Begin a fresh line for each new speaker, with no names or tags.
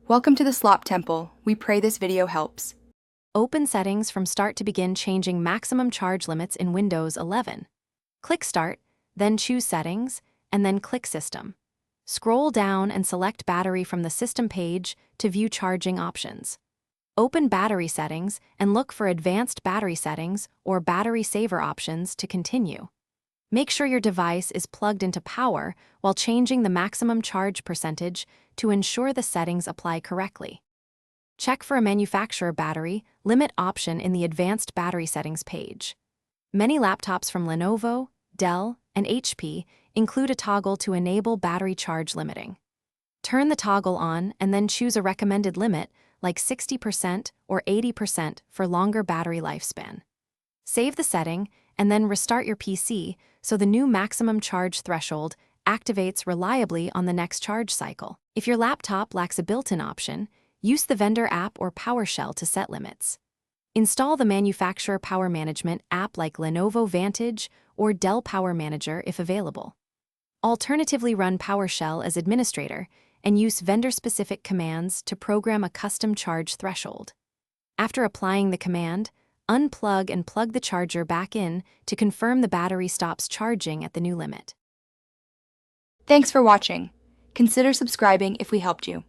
Welcome to the Slop Temple. We pray this video helps.
Open Settings from start to begin changing maximum charge limits in Windows 11. Click Start, then choose Settings, and then click System. Scroll down and select Battery from the System page to view charging options. Open Battery Settings and look for Advanced Battery Settings or Battery Saver options to continue. Make sure your device is plugged into power while changing the maximum charge percentage to ensure the settings apply correctly. Check for a manufacturer battery limit option in the Advanced Battery Settings page. Many laptops from Lenovo, Dell, and HP include a toggle to enable battery charge limiting. Turn the toggle on and then choose a recommended limit like 60% or 80% for longer battery lifespan. Save the setting and then restart your PC so the new maximum charge threshold activates reliably on the next charge cycle. If your laptop lacks a built-in option, use the vendor app or PowerShell to set limits. Install the manufacturer power management app like Lenovo Vantage or Dell Power Manager if available. Alternatively, run PowerShell as administrator and use vendor-specific commands to program a custom charge threshold. After applying the command, unplug and plug the charger back in to confirm the battery stops charging at the new limit.
Thanks for watching. Consider subscribing if we helped you.